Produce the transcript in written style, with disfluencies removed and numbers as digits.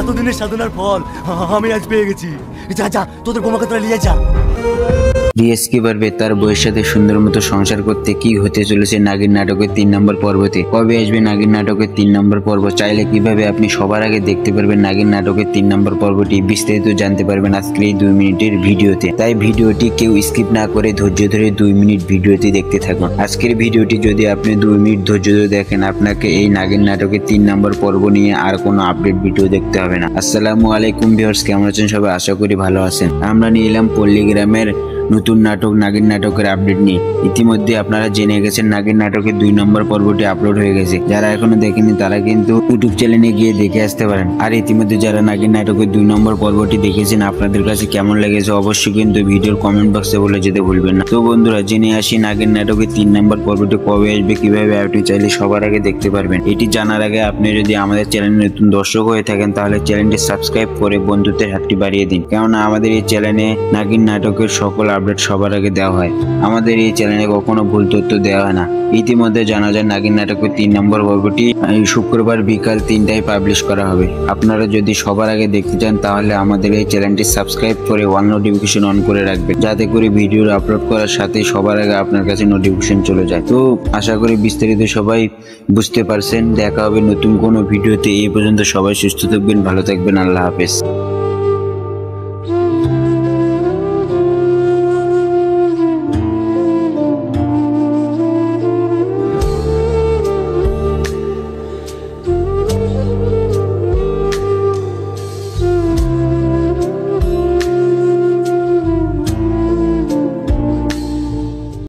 এতদিনের সাধনার ফল আমি আজ পেয়ে গেছি। যা যা তোদের বোমাকে তোরা নিয়ে যা। রিয়াজ কি পারবে তার বউয়ের সাথে সুন্দর মতো সংসার করতে? কি হতে চলেছে নাগিন নাটকের 3 নম্বর পর্বতে? কবে আসবে নাগিন নাটকের 3 নম্বর পর্ব? চাইলে কিভাবে আপনি সবার আগে দেখতে পারবেন নাগিন নাটকের 3 নম্বর পর্বটি? বিস্তারিত জানতে পারবেন আজকের এই 2 মিনিটের ভিডিওতে। তাই ভিডিওটি কেউ স্কিপ না করে ধৈর্য ধরে 2 মিনিট ভিডিওটি দেখতে থাকুন। আজকের ভিডিওটি যদি আপনি 2 মিনিট ধৈর্য ধরে দেখেন, আপনাকে এই নাগিন নাটকের 3 নম্বর পর্ব নিয়ে আর কোনো আপডেট ভিডিও দেখতে হবে না। আসসালামু আলাইকুম ভিউয়ার্স, কেমন আছেন সবাই? আশা করি ভালো আছেন। আমরা নিয়ে এলাম পল্লীগ্রামের নতুন নাটক নাগিন নাটকের আপডেট নিয়ে। ইতিমধ্যে আপনারা জেনে গেছেন নাগিন নাটকের 2 নম্বর পর্বটি আপলোড হয়ে গেছে। যারা এখনো দেখেনি তারা কিন্তু ইউটিউব চ্যানেলে গিয়ে দেখে আসতে পারেন। আর ইতিমধ্যে যারা নাগিন নাটকের 2 নম্বর পর্বটি দেখেছেন, আপনাদের কাছে কেমন লেগেছে অবশ্যই কিন্তু ভিডিওর কমেন্ট বক্সে বলে যেতে ভুলবেন না। তো বন্ধুরা, জেনে আসি নাগিন নাটকের 3 নম্বর পর্বটি কবে আসবে, কিভাবে আপনি চাইলে সবার আগে দেখতে পারবেন। এটি জানার আগে আপনি যদি আমাদের চ্যানেলে নতুন দর্শক হয়ে থাকেন তাহলে চ্যানেলটি সাবস্ক্রাইব করে বন্ধুত্বের হাতটি বাড়িয়ে দিন, কেননা আমাদের এই চ্যানেলে নাগিন নাটকের সকল আপডেট সবার আগে দেওয়া হয়। আমাদের এই চ্যানেলে কখনো ভুল তথ্য দেওয়া হয় না। ইতিমধ্যে জানা যায় নাগিন নাটকের 3 নম্বর পর্বটি শুক্রবার বিকাল 3টায় পাবলিশ করা হবে। আপনারা যদি সবার আগে দেখতে চান তাহলে আমাদের এই চ্যানেলটি সাবস্ক্রাইব করে ওয়াল নোটিফিকেশন অন করে রাখবেন, যাতে করে ভিডিও আপলোড করার সাথে সবার আগে আপনার কাছে নোটিফিকেশন চলে যায়। তো আশা করি বিস্তারিত সবাই বুঝতে পারছেন। দেখা হবে নতুন কোনো ভিডিওতে। এই পর্যন্ত সবাই সুস্থ থাকবেন, ভালো থাকবেন। আল্লাহ হাফেজ।